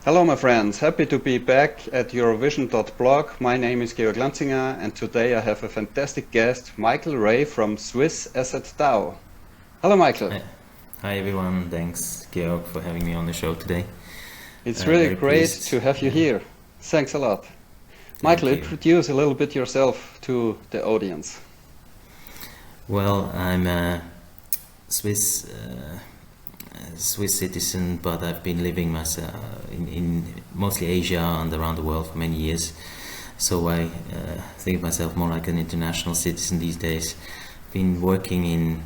Hello, my friends. Happy to be back at Eurovision.blog. My name is Georg Lanzinger, and today I have a fantastic guest, Michael Rey from SwissAssetDAO. Hello, Michael. Hi everyone, thanks Georg for having me on the show today. It's really Very great pleased. to have you here. Thanks a lot. Michael, Thank you. introduce a little bit yourself to the audience. Well, I'm a Swiss citizen, but I've been living myself in mostly Asia and around the world for many years. So I think of myself more like an international citizen these days. Been working in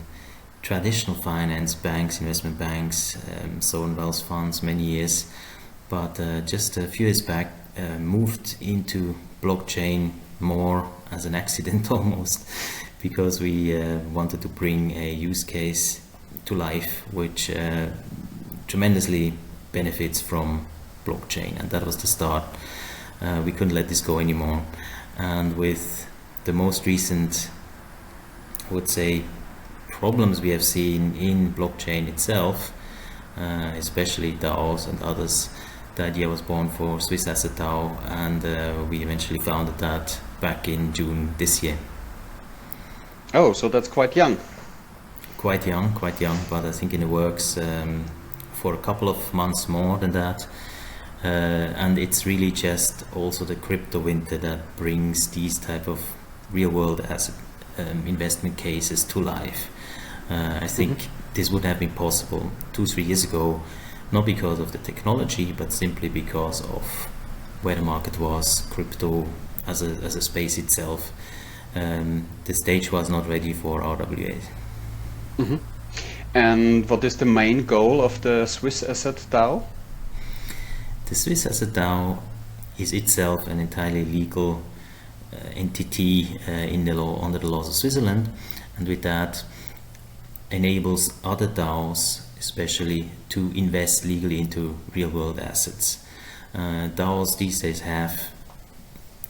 traditional finance, banks, investment banks, sovereign wealth funds, many years. But just a few years back, moved into blockchain more as an accident almost, because we wanted to bring a use case to life which tremendously benefits from blockchain, and that was the start. We couldn't let this go anymore, and with the most recent, I would say, problems we have seen in blockchain itself, especially DAOs and others, the idea was born for SwissAssetDAO, and we eventually founded that back in June this year. Oh, so that's quite young. Quite young, but I think in the works for a couple of months more than that. And it's really just also the crypto winter that brings these type of real-world asset investment cases to life. I think this would have been possible 2-3 years ago, not because of the technology, but simply because of where the market was, crypto as a space itself. The stage was not ready for RWAs. And what is the main goal of the SwissAssetDAO? The SwissAssetDAO is itself an entirely legal entity in the law, under the laws of Switzerland, and with that enables other DAOs especially to invest legally into real-world assets. DAOs these days have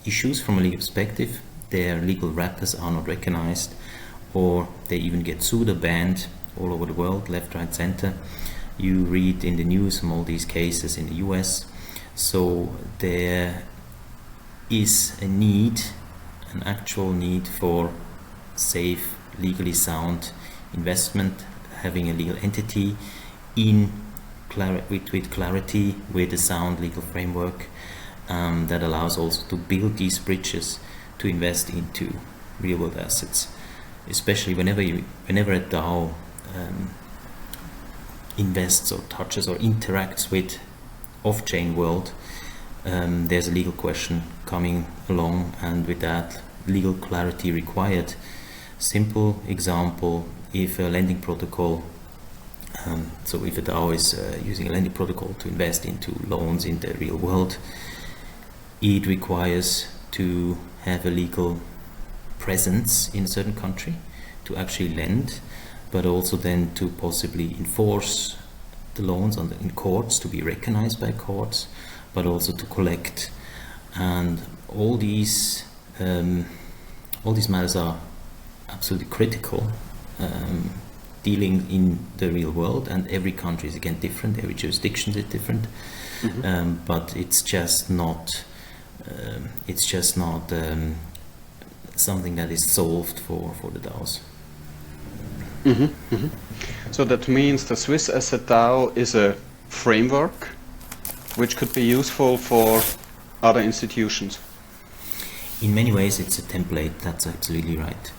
issues from a legal perspective. Their legal wrappers are not recognized, or they even get sued or banned all over the world, left, right, center. You read in the news from all these cases in the US. So there is a need, an actual need for safe, legally sound investment, having a legal entity with clarity, with a sound legal framework that allows also to build these bridges to invest into real-world assets. Especially whenever a DAO invests or touches or interacts with off-chain world, there's a legal question coming along, and with that legal clarity required. Simple example, if a lending protocol, so if a DAO is using a lending protocol to invest into loans in the real world, it requires to have a legal presence in a certain country to actually lend, but also then to possibly enforce the loans in courts, to be recognized by courts, but also to collect. And all these matters are absolutely critical, dealing in the real world, and every country is again different, every jurisdiction is different, but it's just not something that is solved for the DAOs. So that means the SwissAssetDAO is a framework which could be useful for other institutions. In many ways it's a template, that's absolutely right.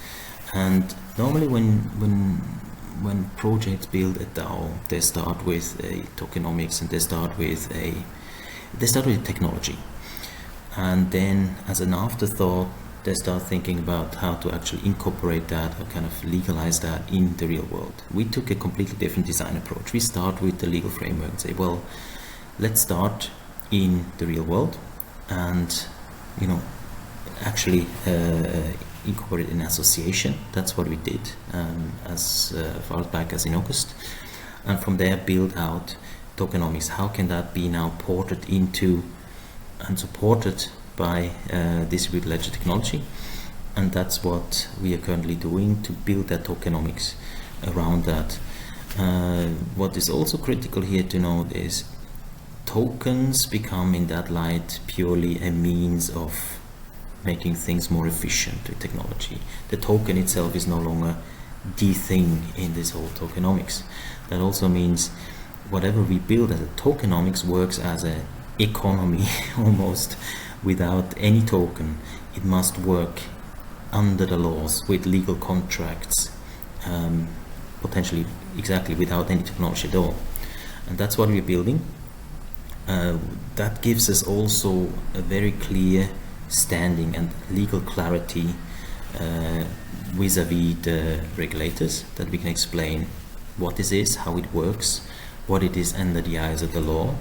And normally when projects build a DAO, they start with a tokenomics, and they start with technology. And then as an afterthought, they start thinking about how to actually incorporate that or kind of legalize that in the real world. We took a completely different design approach. We start with the legal framework and say, well, let's start in the real world and, actually incorporate an association. That's what we did as far back as in August. And from there build out tokenomics. How can that be now ported into and supported by distributed ledger technology? And that's what we are currently doing to build that tokenomics around that. What is also critical here to note is tokens become in that light purely a means of making things more efficient with technology. The token itself is no longer the thing in this whole tokenomics. That also means whatever we build as a tokenomics works as an economy almost without any token. It must work under the laws with legal contracts, potentially exactly without any technology at all. And that's what we're building. That gives us also a very clear standing and legal clarity vis-a-vis the regulators, that we can explain what this is, how it works, what it is under the eyes of the law,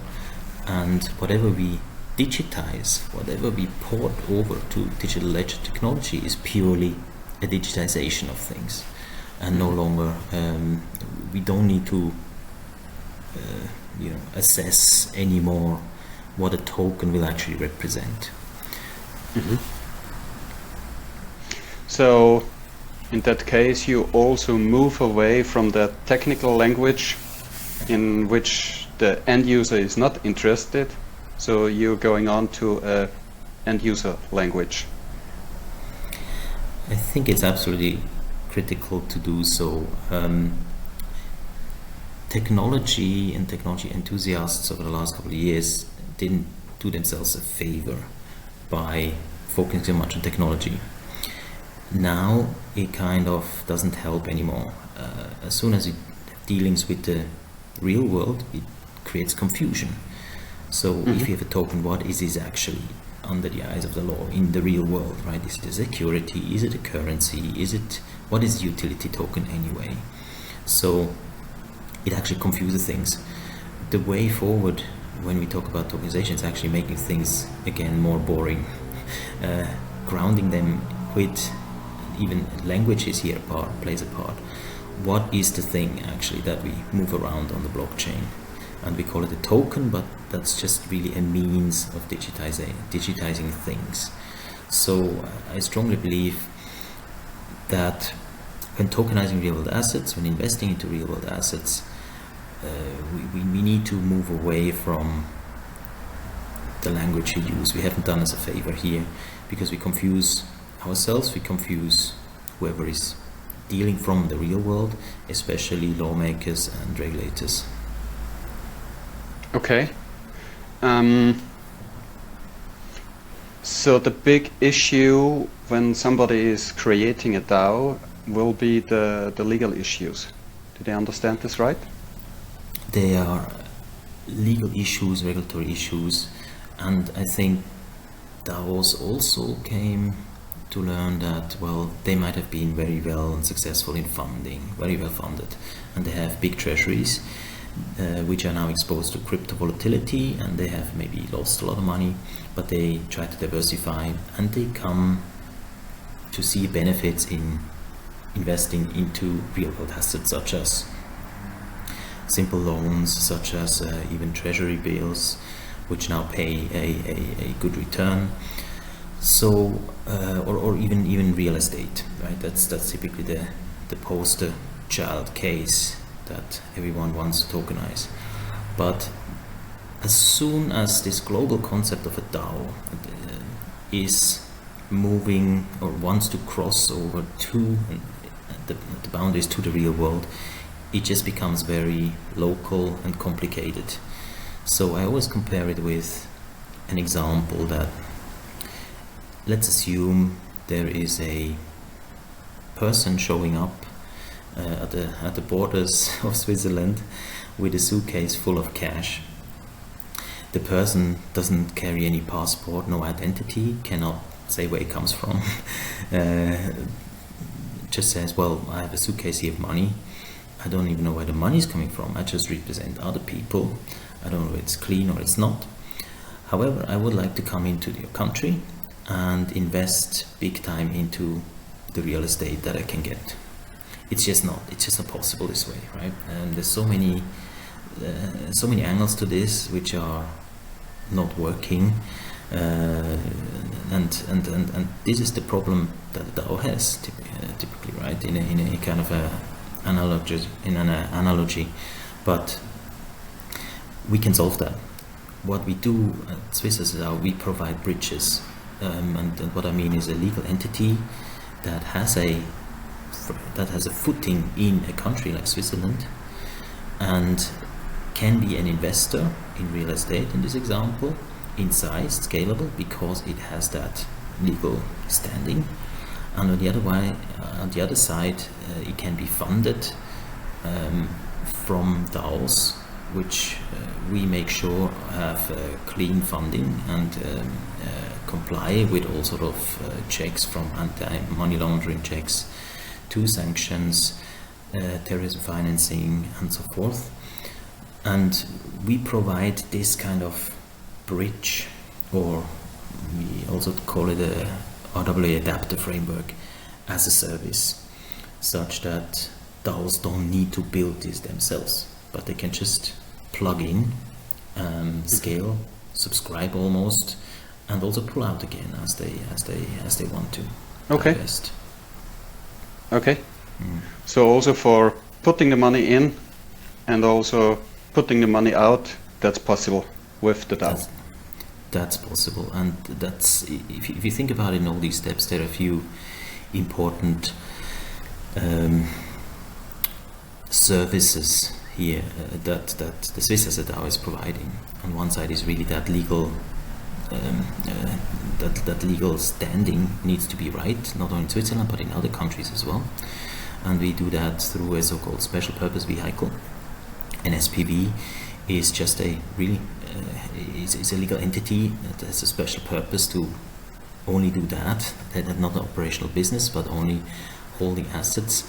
and whatever we digitize, whatever we port over to digital ledger technology is purely a digitization of things, and no longer we don't need to assess anymore what a token will actually represent. Mm-hmm. So in that case you also move away from the technical language in which the end user is not interested, so you're going on to a end user language. I think it's absolutely critical to do so. Technology and technology enthusiasts over the last couple of years didn't do themselves a favor by focusing so much on technology. Now it kind of doesn't help anymore. As soon as it dealings with the real world, it creates confusion. So if you have a token, what is this actually under the eyes of the law in the real world, right? Is it a security? Is it a currency? What is the utility token anyway? So it actually confuses things. The way forward when we talk about tokenization is actually making things again more boring, grounding them with even languages here plays a part. What is the thing actually that we move around on the blockchain? And we call it a token, but that's just really a means of digitizing things. So I strongly believe that when tokenizing real world assets, when investing into real world assets, we need to move away from the language we use. We haven't done us a favor here, because we confuse ourselves, we confuse whoever is dealing from the real world, especially lawmakers and regulators. Okay. So the big issue when somebody is creating a DAO will be the legal issues. Did I understand this right? There are legal issues, regulatory issues, and I think DAOs also came to learn that, well, they might have been very well and successful in funding, very well funded, and they have big treasuries which are now exposed to crypto volatility, and they have maybe lost a lot of money, but they try to diversify, and they come to see benefits in investing into real world assets, such as simple loans, such as even treasury bills, which now pay a good return. So or even real estate, right? That's typically the poster child case that everyone wants to tokenize. But as soon as this global concept of a DAO is moving or wants to cross over to the boundaries to the real world, it just becomes very local and complicated. So I always compare it with an example that, let's assume there is a person showing up at the borders of Switzerland with a suitcase full of cash. The person doesn't carry any passport, no identity, cannot say where it comes from. Just says, well, I have a suitcase here of money. I don't even know where the money is coming from. I just represent other people. I don't know if it's clean or it's not. However, I would like to come into your country and invest big time into the real estate that I can get. It's just not possible this way, right? And there's so many angles to this which are not working, and this is the problem that the DAO has typically, right? In a kind of a analogy, but we can solve that. what we do at SwissAssetDAO, we provide bridges, and what I mean is a legal entity that has a footing in a country like Switzerland, and can be an investor in real estate in this example, in size, scalable, because it has that legal standing. And on the other side, it can be funded from DAOs, which we make sure have clean funding and comply with all sort of checks, from anti-money laundering checks to sanctions, terrorism financing, and so forth. And we provide this kind of bridge, or we also call it a RWA adapter framework, as a service, such that DAOs don't need to build this themselves, but they can just plug in, scale, subscribe almost, and also pull out again as they want to. Okay. Divest. Okay. So also for putting the money in and also putting the money out, that's possible with the DAO. That's possible, and that's, if you think about it in all these steps, there are a few important services here that the SwissAssetDAO is providing. On one side is really that legal that legal standing needs to be right, not only in Switzerland but in other countries as well, and we do that through a so-called special purpose vehicle. An SPV is just a really is a legal entity that has a special purpose to only do that not an operational business, but only holding assets,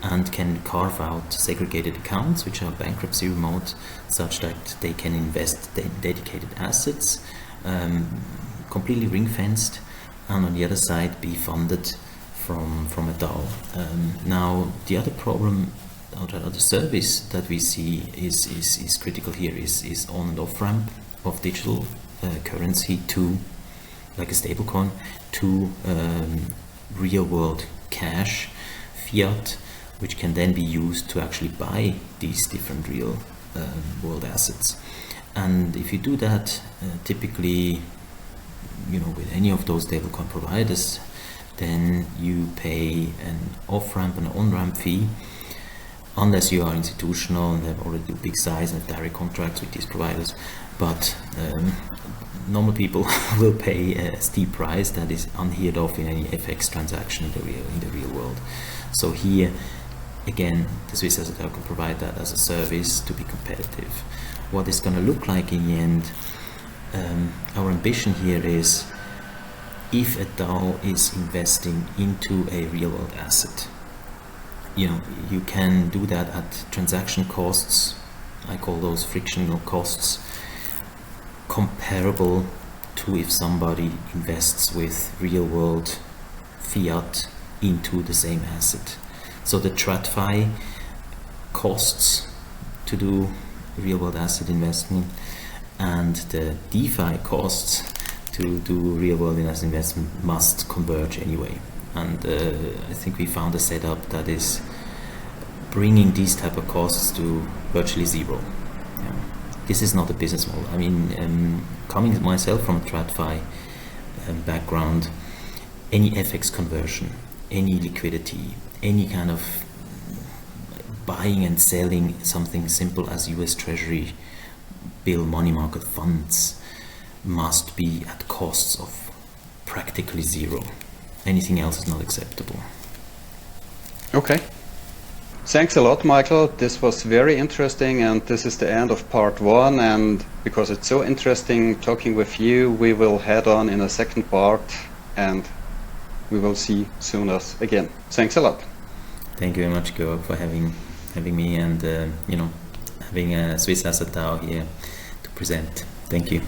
and can carve out segregated accounts which are bankruptcy remote, such that they can invest in dedicated assets, completely ring fenced, and on the other side be funded from a DAO. Now the other problem, or the other service that we see is critical here is on and off ramp of digital currency to, like a stablecoin, to real world cash, fiat, which can then be used to actually buy these different real world assets. And if you do that, typically, with any of those stablecoin providers, then you pay an off-ramp and on-ramp fee, unless you are institutional and have already a big size and have direct contracts with these providers. But normal people will pay a steep price that is unheard of in any FX transaction in the real world. So here, again, the SwissAssetDAO can provide that as a service to be competitive. What it's going to look like in the end, our ambition here is, if a DAO is investing into a real world asset, you can do that at transaction costs, I call those frictional costs, comparable to if somebody invests with real world fiat into the same asset. So the TradFi costs to do real world asset investment and the DeFi costs to do real world asset investment must converge anyway. And I think we found a setup that is bringing these type of costs to virtually zero. This is not a business model. I mean, coming myself from a TradFi background, any FX conversion, any liquidity, any kind of buying and selling something simple as US Treasury bill money market funds must be at costs of practically zero. Anything else is not acceptable. Okay. Thanks a lot, Michael. This was very interesting, and this is the end of part 1. And because it's so interesting talking with you, we will head on in a second part, and we will see soon as again. Thanks a lot. Thank you very much, Georg, for having me and having a SwissAssetDAO here to present. Thank you.